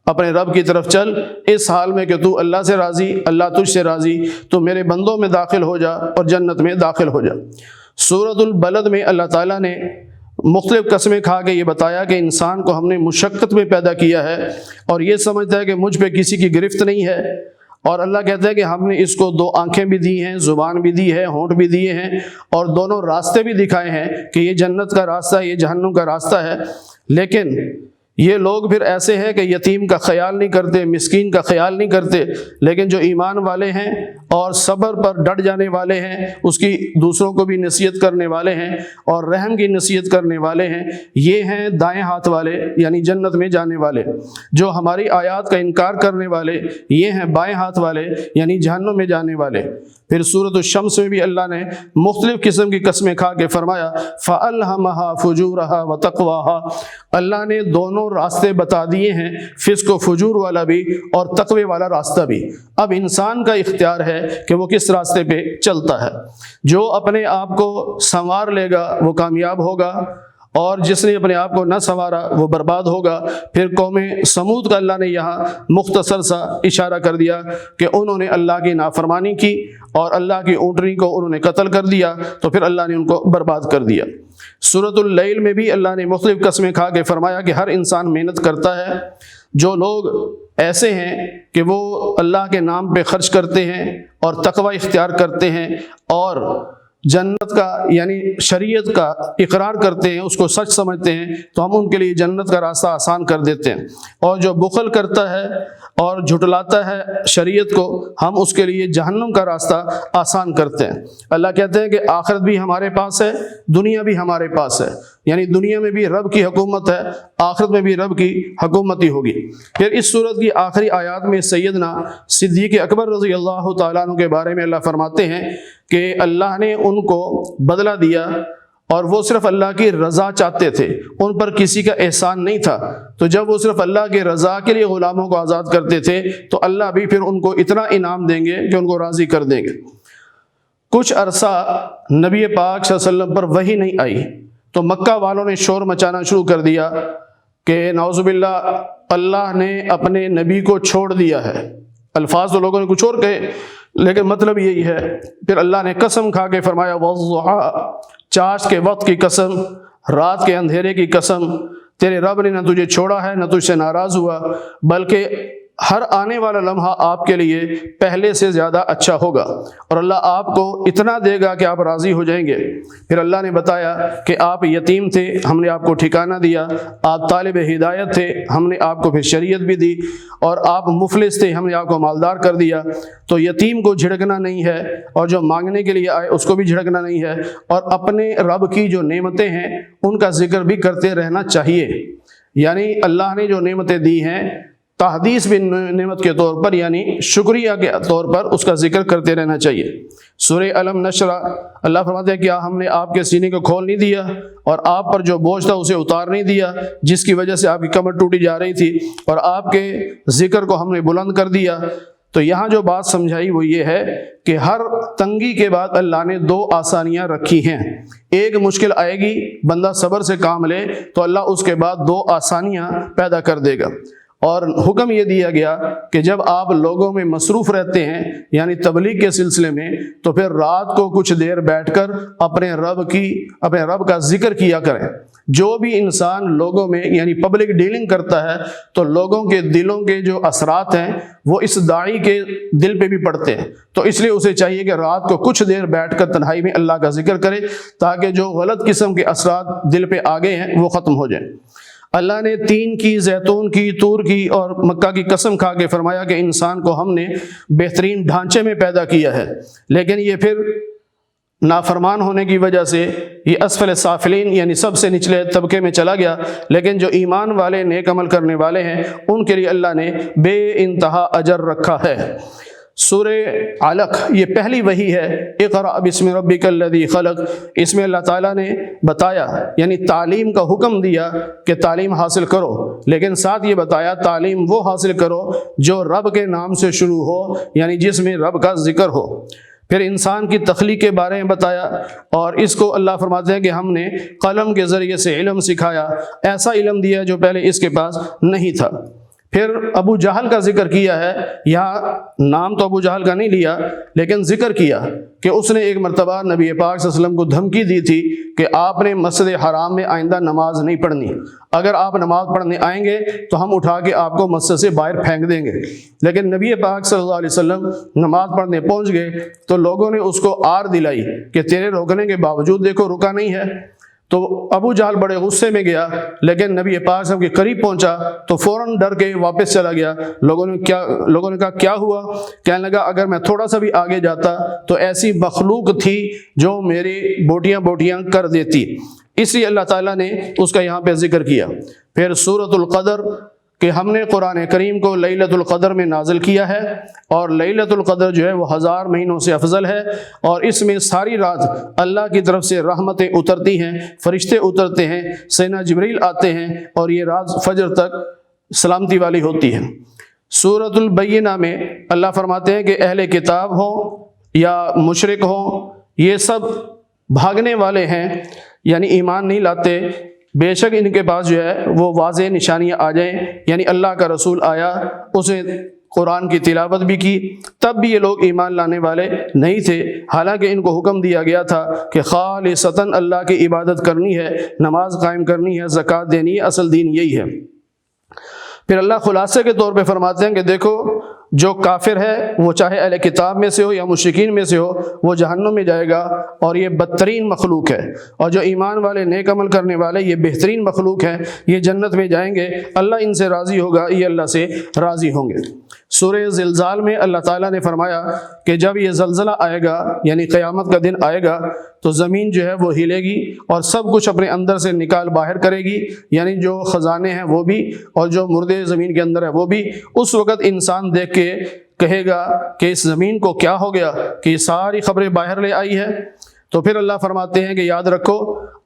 اپنے رب کی طرف چل، اس حال میں کہ تو اللہ سے راضی، اللہ تجھ سے راضی، تو میرے بندوں میں داخل ہو جا اور جنت میں داخل ہو جا۔ سورۃ البلد میں اللہ تعالیٰ نے مختلف قسمیں کھا کے یہ بتایا کہ انسان کو ہم نے مشقت میں پیدا کیا ہے اور یہ سمجھتا ہے کہ مجھ پہ کسی کی گرفت نہیں ہے، اور اللہ کہتا ہے کہ ہم نے اس کو 2 آنکھیں بھی دی ہیں، زبان بھی دی ہے، ہونٹ بھی دیے ہیں، اور دونوں راستے بھی دکھائے ہیں کہ یہ جنت کا راستہ ہے، یہ جہنم کا راستہ ہے۔ لیکن یہ لوگ پھر ایسے ہیں کہ یتیم کا خیال نہیں کرتے، مسکین کا خیال نہیں کرتے، لیکن جو ایمان والے ہیں اور صبر پر ڈٹ جانے والے ہیں، اس کی دوسروں کو بھی نصیحت کرنے والے ہیں اور رحم کی نصیحت کرنے والے ہیں، یہ ہیں دائیں ہاتھ والے، یعنی جنت میں جانے والے۔ جو ہماری آیات کا انکار کرنے والے، یہ ہیں بائیں ہاتھ والے، یعنی جہنم میں جانے والے۔ پھر سورۃ الشمس میں بھی اللہ نے مختلف قسم کی قسمیں کھا کے فرمایا فَأَلْهَمَهَا فُجُورَهَا وَتَقْوَاهَا، اللہ نے دونوں راستے بتا دیے ہیں، فسق و فجور والا بھی اور تقوی والا راستہ بھی۔ اب انسان کا اختیار ہے کہ وہ کس راستے پہ چلتا ہے۔ جو اپنے آپ کو سنوار لے گا وہ کامیاب ہوگا، اور جس نے اپنے آپ کو نہ سنوارا وہ برباد ہوگا۔ پھر قوم سمود کا اللہ نے یہاں مختصر سا اشارہ کر دیا کہ انہوں نے اللہ کی نافرمانی کی اور اللہ کی اونٹنی کو انہوں نے قتل کر دیا، تو پھر اللہ نے ان کو برباد کر دیا۔ سورۃ اللیل میں بھی اللہ نے مختلف قسمیں کھا کے فرمایا کہ ہر انسان محنت کرتا ہے۔ جو لوگ ایسے ہیں کہ وہ اللہ کے نام پہ خرچ کرتے ہیں اور تقوی اختیار کرتے ہیں اور جنت کا یعنی شریعت کا اقرار کرتے ہیں، اس کو سچ سمجھتے ہیں، تو ہم ان کے لیے جنت کا راستہ آسان کر دیتے ہیں۔ اور جو بخل کرتا ہے اور جھٹلاتا ہے شریعت کو، ہم اس کے لیے جہنم کا راستہ آسان کرتے ہیں۔ اللہ کہتے ہیں کہ آخرت بھی ہمارے پاس ہے، دنیا بھی ہمارے پاس ہے، یعنی دنیا میں بھی رب کی حکومت ہے، آخرت میں بھی رب کی حکومت ہی ہوگی۔ پھر اس صورت کی آخری آیات میں سیدنا صدیق اکبر رضی اللہ تعالیٰ عنہ کے بارے میں اللہ فرماتے ہیں کہ اللہ نے ان کو بدلہ دیا اور وہ صرف اللہ کی رضا چاہتے تھے، ان پر کسی کا احسان نہیں تھا۔ تو جب وہ صرف اللہ کی رضا کے لیے غلاموں کو آزاد کرتے تھے تو اللہ بھی پھر ان کو اتنا انعام دیں گے کہ ان کو راضی کر دیں گے۔ کچھ عرصہ نبی پاک صلی اللہ علیہ وسلم پر وحی نہیں آئی تو مکہ والوں نے شور مچانا شروع کر دیا کہ نعوذ باللہ اللہ نے اپنے نبی کو چھوڑ دیا ہے۔ الفاظ تو لوگوں نے کچھ اور کہے لیکن مطلب یہی ہے۔ پھر اللہ نے قسم کھا کے فرمایا وَالضُّحَىٰ، چاش کے وقت کی قسم، رات کے اندھیرے کی قسم، تیرے رب نے نہ تجھے چھوڑا ہے نہ تجھ سے ناراض ہوا، بلکہ ہر آنے والا لمحہ آپ کے لیے پہلے سے زیادہ اچھا ہوگا، اور اللہ آپ کو اتنا دے گا کہ آپ راضی ہو جائیں گے۔ پھر اللہ نے بتایا کہ آپ یتیم تھے، ہم نے آپ کو ٹھکانہ دیا، آپ طالب ہدایت تھے، ہم نے آپ کو پھر شریعت بھی دی، اور آپ مفلس تھے، ہم نے آپ کو مالدار کر دیا۔ تو یتیم کو جھڑکنا نہیں ہے، اور جو مانگنے کے لیے آئے اس کو بھی جھڑکنا نہیں ہے، اور اپنے رب کی جو نعمتیں ہیں ان کا ذکر بھی کرتے رہنا چاہیے۔ یعنی اللہ نے جو نعمتیں دی ہیں، تحدیث بھی نعمت کے طور پر یعنی شکریہ کے طور پر اس کا ذکر کرتے رہنا چاہیے۔ سورہ علم نشرہ اللہ فرماتے ہیں کیا ہم نے آپ کے سینے کو کھول نہیں دیا اور آپ پر جو بوجھ تھا اسے اتار نہیں دیا، جس کی وجہ سے آپ کی کمر ٹوٹی جا رہی تھی، اور آپ کے ذکر کو ہم نے بلند کر دیا۔ تو یہاں جو بات سمجھائی وہ یہ ہے کہ ہر تنگی کے بعد اللہ نے دو آسانیاں رکھی ہیں۔ ایک مشکل آئے گی، بندہ صبر سے کام لے تو اللہ اس کے بعد دو آسانیاں پیدا کر دے گا۔ اور حکم یہ دیا گیا کہ جب آپ لوگوں میں مصروف رہتے ہیں یعنی تبلیغ کے سلسلے میں، تو پھر رات کو کچھ دیر بیٹھ کر اپنے رب کا ذکر کیا کریں۔ جو بھی انسان لوگوں میں یعنی پبلک ڈیلنگ کرتا ہے تو لوگوں کے دلوں کے جو اثرات ہیں وہ اس داعی کے دل پہ بھی پڑتے ہیں، تو اس لیے اسے چاہیے کہ رات کو کچھ دیر بیٹھ کر تنہائی میں اللہ کا ذکر کرے تاکہ جو غلط قسم کے اثرات دل پہ آگے ہیں وہ ختم ہو جائیں۔ اللہ نے تین کی، زیتون کی، طور کی اور مکہ کی قسم کھا کے فرمایا کہ انسان کو ہم نے بہترین ڈھانچے میں پیدا کیا ہے، لیکن یہ پھر نافرمان ہونے کی وجہ سے یہ اسفل سافلین یعنی سب سے نچلے طبقے میں چلا گیا۔ لیکن جو ایمان والے نیک عمل کرنے والے ہیں ان کے لیے اللہ نے بے انتہا اجر رکھا ہے۔ سورہ علق یہ پہلی وحی ہے، اقرأ بسم ربک الذی خلق۔ اس میں اللہ تعالیٰ نے بتایا یعنی تعلیم کا حکم دیا کہ تعلیم حاصل کرو، لیکن ساتھ یہ بتایا تعلیم وہ حاصل کرو جو رب کے نام سے شروع ہو یعنی جس میں رب کا ذکر ہو۔ پھر انسان کی تخلیق کے بارے میں بتایا، اور اس کو اللہ فرماتے ہیں کہ ہم نے قلم کے ذریعے سے علم سکھایا، ایسا علم دیا جو پہلے اس کے پاس نہیں تھا۔ پھر ابو جہل کا ذکر کیا ہے، یہاں نام تو ابو جہل کا نہیں لیا لیکن ذکر کیا کہ اس نے ایک مرتبہ نبی پاک صلی اللہ علیہ وسلم کو دھمکی دی تھی کہ آپ نے مسجد حرام میں آئندہ نماز نہیں پڑھنی، اگر آپ نماز پڑھنے آئیں گے تو ہم اٹھا کے آپ کو مسجد سے باہر پھینک دیں گے۔ لیکن نبی پاک صلی اللہ علیہ وسلم نماز پڑھنے پہنچ گئے تو لوگوں نے اس کو آر دلائی کہ تیرے روکنے کے باوجود دیکھو رکا نہیں ہے۔ تو ابو جہل بڑے غصے میں گیا، لیکن نبی پاک صاحب کے قریب پہنچا تو فوراً ڈر کے واپس چلا گیا۔ لوگوں نے کہا کیا ہوا؟ کہنے لگا اگر میں تھوڑا سا بھی آگے جاتا تو ایسی مخلوق تھی جو میری بوٹیاں کر دیتی۔ اس لیے اللہ تعالیٰ نے اس کا یہاں پہ ذکر کیا۔ پھر سورۃ القدر کہ ہم نے قرآن کریم کو لیلۃ القدر میں نازل کیا ہے، اور لیلۃ القدر جو ہے وہ 1000 مہینوں سے افضل ہے، اور اس میں ساری رات اللہ کی طرف سے رحمتیں اترتی ہیں، فرشتے اترتے ہیں، سیدنا جبریل آتے ہیں، اور یہ رات فجر تک سلامتی والی ہوتی ہے۔ سورۃ البینہ میں اللہ فرماتے ہیں کہ اہل کتاب ہوں یا مشرک ہوں یہ سب بھاگنے والے ہیں یعنی ایمان نہیں لاتے، بے شک ان کے پاس جو ہے وہ واضح نشانیاں آ جائیں، یعنی اللہ کا رسول آیا، اس نے قرآن کی تلاوت بھی کی، تب بھی یہ لوگ ایمان لانے والے نہیں تھے، حالانکہ ان کو حکم دیا گیا تھا کہ خالصتاً اللہ کی عبادت کرنی ہے، نماز قائم کرنی ہے، زکوٰۃ دینی ہے، اصل دین یہی ہے۔ پھر اللہ خلاصے کے طور پہ فرماتے ہیں کہ دیکھو جو کافر ہے وہ چاہے اہل کتاب میں سے ہو یا مشرکین میں سے ہو وہ جہنم میں جائے گا، اور یہ بدترین مخلوق ہے، اور جو ایمان والے نیک عمل کرنے والے یہ بہترین مخلوق ہیں، یہ جنت میں جائیں گے، اللہ ان سے راضی ہوگا، یہ اللہ سے راضی ہوں گے۔ سورہ زلزال میں اللہ تعالیٰ نے فرمایا کہ جب یہ زلزلہ آئے گا یعنی قیامت کا دن آئے گا تو زمین جو ہے وہ ہلے گی اور سب کچھ اپنے اندر سے نکال باہر کرے گی، یعنی جو خزانے ہیں وہ بھی اور جو مردے زمین کے اندر ہے وہ بھی۔ اس وقت انسان دیکھ کے کہے گا کہ اس زمین کو کیا ہو گیا کہ یہ ساری خبریں باہر لے آئی ہے۔ تو پھر اللہ فرماتے ہیں کہ یاد رکھو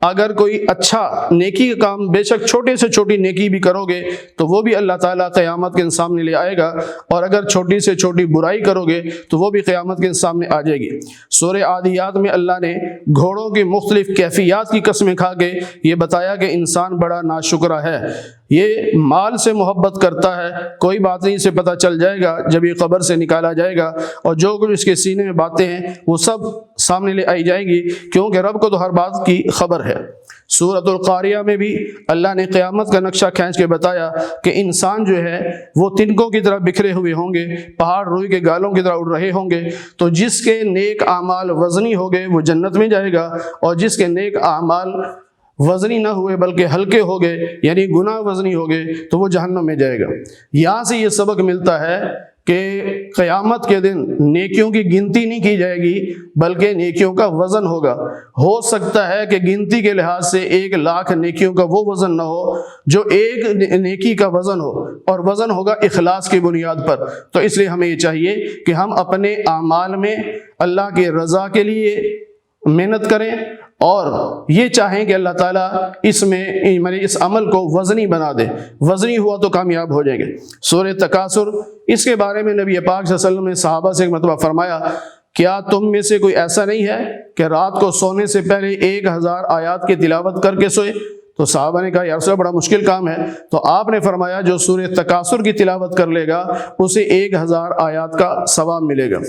اگر کوئی اچھا نیکی کا کام بے شک چھوٹے سے چھوٹی نیکی بھی کرو گے تو وہ بھی اللہ تعالیٰ قیامت کے سامنے لے آئے گا، اور اگر چھوٹی سے چھوٹی برائی کرو گے تو وہ بھی قیامت کے سامنے آ جائے گی۔ سورہ عادیات میں اللہ نے گھوڑوں کی مختلف کیفیات کی قسمیں کھا کے یہ بتایا کہ انسان بڑا ناشکرہ ہے۔ یہ مال سے محبت کرتا ہے، کوئی بات نہیں، اسے پتہ چل جائے گا جب یہ قبر سے نکالا جائے گا، اور جو کچھ اس کے سینے میں باتیں ہیں وہ سب سامنے لے آئی جائیں گی، کیونکہ رب کو تو ہر بات کی خبر ہے۔ سورۃ القاریہ میں بھی اللہ نے قیامت کا نقشہ کھینچ کے بتایا کہ انسان جو ہے وہ تنکوں کی طرح بکھرے ہوئے ہوں گے، پہاڑ روئی کے گالوں کی طرح اڑ رہے ہوں گے، تو جس کے نیک اعمال وزنی ہو گئے وہ جنت میں جائے گا، اور جس کے نیک اعمال وزنی نہ ہوئے بلکہ ہلکے ہو گئے یعنی گناہ وزنی ہو گئے تو وہ جہنم میں جائے گا۔ یہاں سے یہ سبق ملتا ہے کہ قیامت کے دن نیکیوں کی گنتی نہیں کی جائے گی بلکہ نیکیوں کا وزن ہوگا۔ ہو سکتا ہے کہ گنتی کے لحاظ سے 1,00,000 نیکیوں کا وہ وزن نہ ہو جو ایک نیکی کا وزن ہو، اور وزن ہوگا اخلاص کی بنیاد پر۔ تو اس لیے ہمیں یہ چاہیے کہ ہم اپنے اعمال میں اللہ کی رضا کے لیے محنت کریں، اور یہ چاہیں کہ اللہ تعالیٰ اس عمل کو وزنی بنا دے، وزنی ہوا تو کامیاب ہو جائیں گے۔ سورہ تکاثر، اس کے بارے میں نبی پاک صلی اللہ علیہ وسلم نے صحابہ سے ایک مرتبہ فرمایا، کیا تم میں سے کوئی ایسا نہیں ہے کہ رات کو سونے سے پہلے 1000 آیات کی تلاوت کر کے سوئے؟ تو صحابہ نے کہا یا رسول اللہ بڑا مشکل کام ہے، تو آپ نے فرمایا جو سورہ تکاثر کی تلاوت کر لے گا اسے 1000 آیات کا ثواب ملے گا۔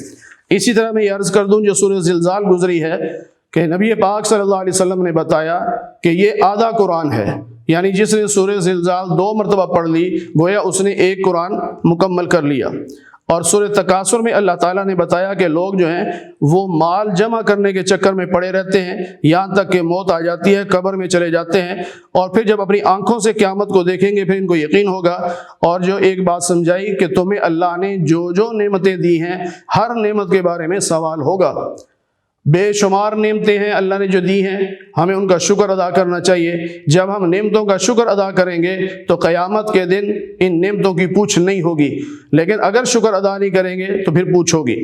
اسی طرح میں یہ عرض کر دوں جو سورہ زلزال گزری ہے کہ نبی پاک صلی اللہ علیہ وسلم نے بتایا کہ یہ آدھا قرآن ہے، یعنی جس نے سورہ زلزال 2 مرتبہ پڑھ لی گویا اس نے ایک قرآن مکمل کر لیا۔ اور سورہ تکاثر میں اللہ تعالیٰ نے بتایا کہ لوگ جو ہیں وہ مال جمع کرنے کے چکر میں پڑے رہتے ہیں یہاں تک کہ موت آ جاتی ہے، قبر میں چلے جاتے ہیں، اور پھر جب اپنی آنکھوں سے قیامت کو دیکھیں گے پھر ان کو یقین ہوگا۔ اور جو ایک بات سمجھائی کہ تمہیں اللہ نے جو جو نعمتیں دی ہیں ہر نعمت کے بارے میں سوال ہوگا۔ بے شمار نعمتیں ہیں اللہ نے جو دی ہیں، ہمیں ان کا شکر ادا کرنا چاہیے۔ جب ہم نعمتوں کا شکر ادا کریں گے تو قیامت کے دن ان نعمتوں کی پوچھ نہیں ہوگی، لیکن اگر شکر ادا نہیں کریں گے تو پھر پوچھ ہوگی۔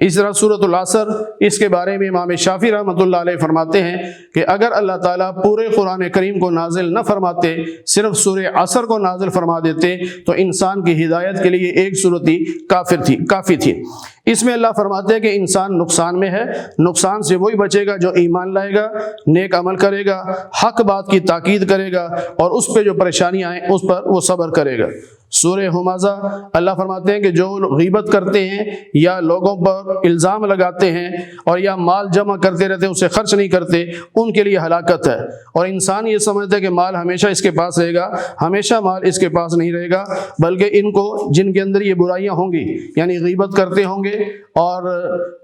اس طرح سورۃ العصر، اس کے بارے میں امام شافعی رحمۃ اللہ علیہ فرماتے ہیں کہ اگر اللہ تعالیٰ پورے قرآن کریم کو نازل نہ فرماتے، صرف سورہ عصر کو نازل فرما دیتے تو انسان کی ہدایت کے لیے ایک سورت ہی کافی تھی۔ اس میں اللہ فرماتے ہیں کہ انسان نقصان میں ہے، نقصان سے وہی بچے گا جو ایمان لائے گا، نیک عمل کرے گا، حق بات کی تاکید کرے گا، اور اس پہ جو پریشانیاں آئیں اس پر وہ صبر کرے گا۔ سورہ ہمزہ، اللہ فرماتے ہیں کہ جو غیبت کرتے ہیں یا لوگوں پر الزام لگاتے ہیں اور یا مال جمع کرتے رہتے ہیں اسے خرچ نہیں کرتے، ان کے لیے ہلاکت ہے۔ اور انسان یہ سمجھتا ہے کہ مال ہمیشہ اس کے پاس رہے گا، ہمیشہ مال اس کے پاس نہیں رہے گا، بلکہ ان کو جن کے اندر یہ برائیاں ہوں گی، یعنی غیبت کرتے ہوں گے اور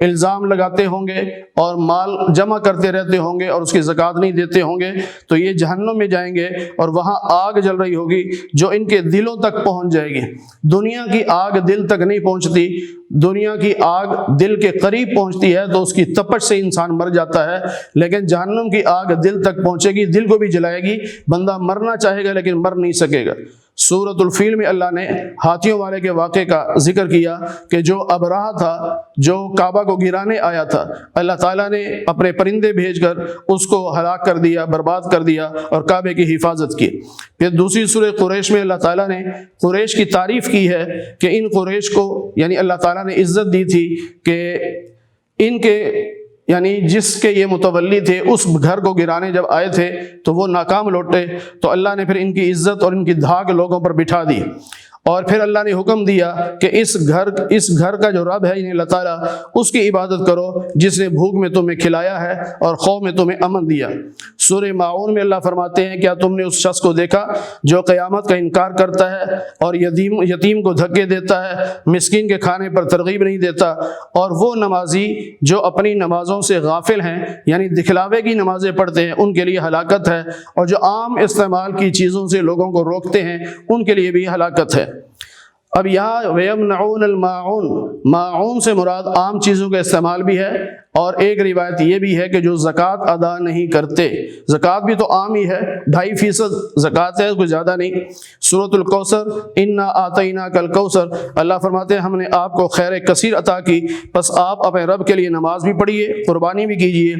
الزام لگاتے ہوں گے اور مال جمع کرتے رہتے ہوں گے اور اس کی زکوٰۃ نہیں دیتے ہوں گے، تو یہ جہنم میں جائیں گے اور وہاں آگ جل رہی ہوگی جو ان کے دلوں تک پہنچ جائے گی۔ دنیا کی آگ دل تک نہیں پہنچتی، دنیا کی آگ دل کے قریب پہنچتی ہے تو اس کی تپش سے انسان مر جاتا ہے، لیکن جہنم کی آگ دل تک پہنچے گی، دل کو بھی جلائے گی، بندہ مرنا چاہے گا لیکن مر نہیں سکے گا۔ سورۃ الفیل میں اللہ نے ہاتھیوں والے کے واقعے کا ذکر کیا کہ جو ابرہہ تھا، جو کعبہ کو گرانے آیا تھا، اللہ تعالیٰ نے اپنے پرندے بھیج کر اس کو ہلاک کر دیا، برباد کر دیا اور کعبے کی حفاظت کی۔ پھر دوسری سورہ قریش میں اللہ تعالیٰ نے قریش کی تعریف کی ہے کہ ان قریش کو یعنی اللہ تعالیٰ نے عزت دی تھی کہ ان کے یعنی جس کے یہ متولی تھے اس گھر کو گرانے جب آئے تھے تو وہ ناکام لوٹے، تو اللہ نے پھر ان کی عزت اور ان کی دھاک لوگوں پر بٹھا دی، اور پھر اللہ نے حکم دیا کہ اس گھر کا جو رب ہے یعنی اللہ تعالیٰ، اس کی عبادت کرو جس نے بھوک میں تمہیں کھلایا ہے اور خوف میں تمہیں امن دیا۔ سورہ ماعون میں اللہ فرماتے ہیں کیا تم نے اس شخص کو دیکھا جو قیامت کا انکار کرتا ہے اور یتیم کو دھکے دیتا ہے، مسکین کے کھانے پر ترغیب نہیں دیتا، اور وہ نمازی جو اپنی نمازوں سے غافل ہیں یعنی دکھلاوے کی نمازیں پڑھتے ہیں ان کے لیے ہلاکت ہے، اور جو عام استعمال کی چیزوں سے لوگوں کو روکتے ہیں ان کے لیے بھی ہلاکت ہے۔ اب یہاں وَيَمْنَعُونَ الْمَاعُونَ، ماعون سے مراد عام چیزوں کا استعمال بھی ہے، اور ایک روایت یہ بھی ہے کہ جو زکوٰۃ ادا نہیں کرتے، زکوٰۃ بھی تو عام ہی ہے، 2.5% زکوٰۃ ہے، کوئی زیادہ نہیں۔ سورۃ الکوثر، اِنَّا أَعْطَيْنَاكَ الْكَوْثَرَ، اللہ فرماتے ہیں ہم نے آپ کو خیر کثیر عطا کی، پس آپ اپنے رب کے لیے نماز بھی پڑھیے، قربانی بھی کیجیے۔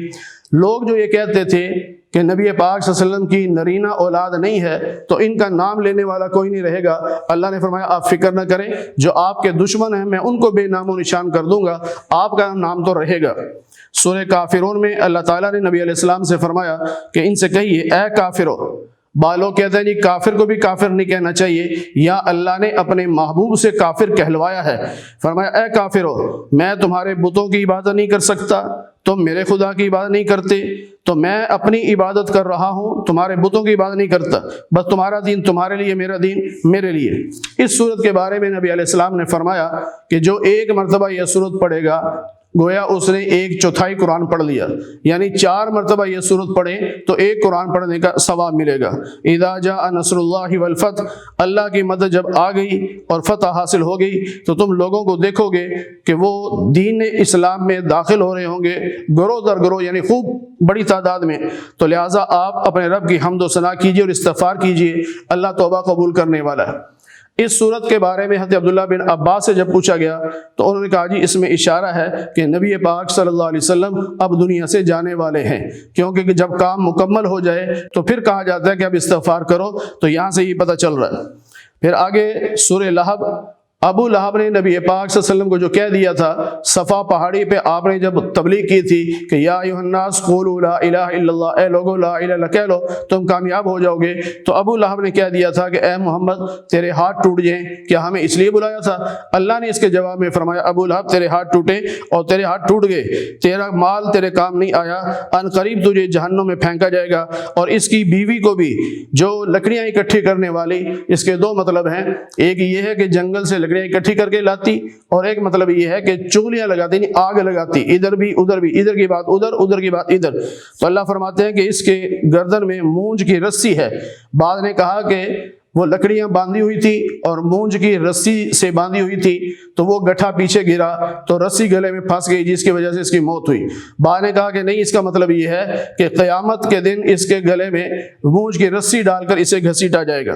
لوگ جو یہ کہتے تھے کہ نبی پاک صلی اللہ علیہ وسلم کی نرینہ اولاد نہیں ہے تو ان کا نام لینے والا کوئی نہیں رہے گا، اللہ نے فرمایا آپ فکر نہ کریں، جو آپ کے دشمن ہیں میں ان کو بے نام و نشان کر دوں گا، آپ کا نام تو رہے گا۔ سورہ کافرون میں اللہ تعالیٰ نے نبی علیہ السلام سے فرمایا کہ ان سے کہیے اے کافرو، بعض لوگ کہتے ہیں جی کافر کو بھی کافر نہیں کہنا چاہیے، یا اللہ نے اپنے محبوب سے کافر کہلوایا ہے، فرمایا اے کافرو میں تمہارے بتوں کی عبادت نہیں کر سکتا، تم میرے خدا کی عبادت نہیں کرتے، تو میں اپنی عبادت کر رہا ہوں، تمہارے بتوں کی عبادت نہیں کرتا، بس تمہارا دین تمہارے لیے، میرا دین میرے لیے۔ اس صورت کے بارے میں نبی علیہ السلام نے فرمایا کہ جو ایک مرتبہ یہ صورت پڑھے گا گویا اس نے 1/4 قرآن پڑھ لیا، یعنی 4 مرتبہ یہ صورت پڑھے تو ایک قرآن پڑھنے کا ثواب ملے گا۔ اذا جاء نصر اللہ والفتح، اللہ کی مدد جب آ گئی اور فتح حاصل ہو گئی تو تم لوگوں کو دیکھو گے کہ وہ دین اسلام میں داخل ہو رہے ہوں گے گروہ در گروہ، یعنی خوب بڑی تعداد میں، تو لہٰذا آپ اپنے رب کی حمد و ثنا کیجیے اور استغفار کیجیے، اللہ توبہ قبول کرنے والا ہے۔ اس صورت کے بارے میں حضرت عبداللہ بن عباس سے جب پوچھا گیا تو انہوں نے کہا جی اس میں اشارہ ہے کہ نبی پاک صلی اللہ علیہ وسلم اب دنیا سے جانے والے ہیں، کیونکہ جب کام مکمل ہو جائے تو پھر کہا جاتا ہے کہ اب استغفار کرو، تو یہاں سے یہ پتہ چل رہا ہے۔ پھر آگے سورہ لہب، ابو لہب نے نبی پاک صلی اللہ علیہ وسلم کو جو کہہ دیا تھا صفا پہاڑی پہ آپ نے جب تبلیغ کی تھی کہ یا ایھا الناس قولوا لا الہ الا اللہ، اے لوگو لا الہ الا اللہ کہہ لو تم کامیاب ہو جاؤ گے، تو ابو لہب نے کہہ دیا تھا کہ اے محمد تیرے ہاتھ ٹوٹ جائیں، کیا ہمیں اس لیے بلایا تھا؟ اللہ نے اس کے جواب میں فرمایا ابو لہب تیرے ہاتھ ٹوٹے اور تیرے ہاتھ ٹوٹ گئے، تیرا مال تیرے کام نہیں آیا، ان قریب تجھے جہنم میں پھینکا جائے گا، اور اس کی بیوی کو بھی جو لکڑیاں اکٹھی کرنے والی، اس کے 2 مطلب ہیں، ایک یہ ہے کہ جنگل سے لکڑیاں اکٹھی کر کے لاتی، اور ایک مطلب یہ ہے کہ چغلیاں لگاتی، یعنی آگ لگاتی، ادھر بھی ادھر بھی، ادھر کی بات ادھر، ادھر کی بات ادھر۔ تو اللہ فرماتے ہیں کہ اس کے گردن میں مونج کی رسی ہے، بعض نے کہا کہ وہ لکڑیاں باندھی ہوئی تھی اور مونج کی رسی سے باندھی ہوئی تھی، تو وہ گٹھا پیچھے گرا تو رسی گلے میں پھنس گئی جس کی وجہ سے اس کی موت ہوئی۔ بعض نے کہا کہ نہیں، اس کا مطلب یہ ہے کہ قیامت کے دن اس کے گلے میں مونج کی رسی ڈال کر اسے گھسیٹا جائے گا۔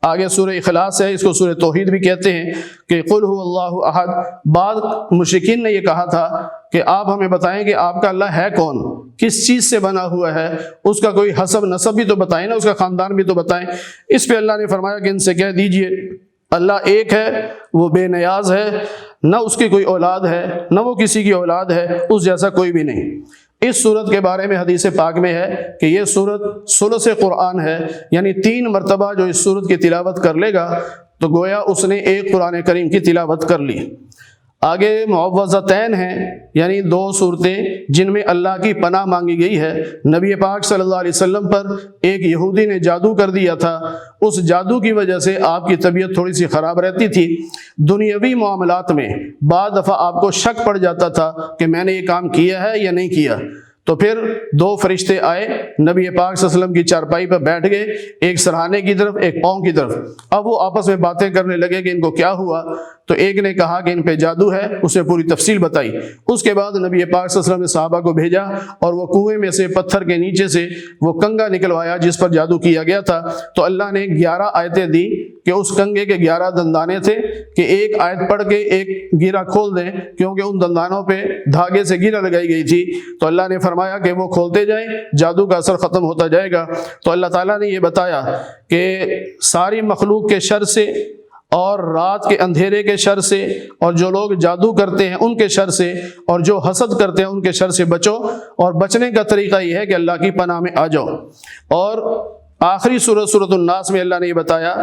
آگے سورہ اخلاص ہے، اس کو سورہ توحید بھی کہتے ہیں کہ قل هو اللہ احد۔ بعض مشرکین نے یہ کہا تھا کہ آپ ہمیں بتائیں کہ آپ کا اللہ ہے کون، کس چیز سے بنا ہوا ہے، اس کا کوئی حسب نسب بھی تو بتائیں نا، اس کا خاندان بھی تو بتائیں۔ اس پہ اللہ نے فرمایا کہ ان سے کہہ دیجئے اللہ ایک ہے، وہ بے نیاز ہے، نہ اس کی کوئی اولاد ہے نہ وہ کسی کی اولاد ہے، اس جیسا کوئی بھی نہیں۔ اس صورت کے بارے میں حدیث پاک میں ہے کہ یہ صورت ثلث قرآن ہے، یعنی 3 مرتبہ جو اس صورت کی تلاوت کر لے گا تو گویا اس نے ایک قرآن کریم کی تلاوت کر لی۔ آگے معوذتین ہیں، یعنی 2 صورتیں جن میں اللہ کی پناہ مانگی گئی ہے۔ نبی پاک صلی اللہ علیہ وسلم پر ایک یہودی نے جادو کر دیا تھا، اس جادو کی وجہ سے آپ کی طبیعت تھوڑی سی خراب رہتی تھی، دنیاوی معاملات میں بعض دفعہ آپ کو شک پڑ جاتا تھا کہ میں نے یہ کام کیا ہے یا نہیں کیا، تو پھر 2 فرشتے آئے، نبی پاک صلی اللہ علیہ وسلم کی چارپائی پر بیٹھ گئے، ایک سرہانے کی طرف ایک پاؤں کی طرف۔ اب وہ آپس میں باتیں کرنے لگے کہ ان کو کیا ہوا، تو ایک نے کہا کہ ان پہ جادو ہے، اسے پوری تفصیل بتائی۔ اس کے بعد نبی پاک صلی اللہ علیہ وسلم نے صحابہ کو بھیجا اور وہ کنویں میں سے پتھر کے نیچے سے وہ کنگا نکلوایا جس پر جادو کیا گیا تھا، تو اللہ نے 11 آیتیں دی کہ اس کنگے کے 11 دندانے تھے کہ ایک آیت پڑھ کے ایک گیرا کھول دیں، کیونکہ ان دندانوں پہ دھاگے سے گیرا لگائی گئی تھی، تو اللہ نے فرمایا کہ وہ کھولتے جائیں، جادو کا اثر ختم ہوتا جائے گا۔ تو اللہ تعالیٰ نے یہ بتایا کہ ساری مخلوق کے شر سے اور رات کے اندھیرے کے شر سے، اور جو لوگ جادو کرتے ہیں ان کے شر سے، اور جو حسد کرتے ہیں ان کے شر سے بچو، اور بچنے کا طریقہ یہ ہے کہ اللہ کی پناہ میں آ جاؤ۔ اور آخری سورۃ الناس میں اللہ نے یہ بتایا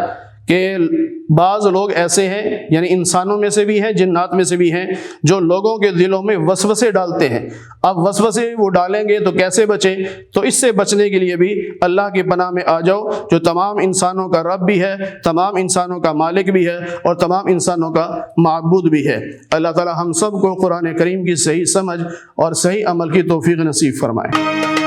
کہ بعض لوگ ایسے ہیں، یعنی انسانوں میں سے بھی ہیں جنات میں سے بھی ہیں، جو لوگوں کے دلوں میں وسوسے ڈالتے ہیں۔ اب وسوسے وہ ڈالیں گے تو کیسے بچیں؟ تو اس سے بچنے کے لیے بھی اللہ کی پناہ میں آ جاؤ، جو تمام انسانوں کا رب بھی ہے، تمام انسانوں کا مالک بھی ہے، اور تمام انسانوں کا معبود بھی ہے۔ اللہ تعالی ہم سب کو قرآن کریم کی صحیح سمجھ اور صحیح عمل کی توفیق نصیب فرمائے۔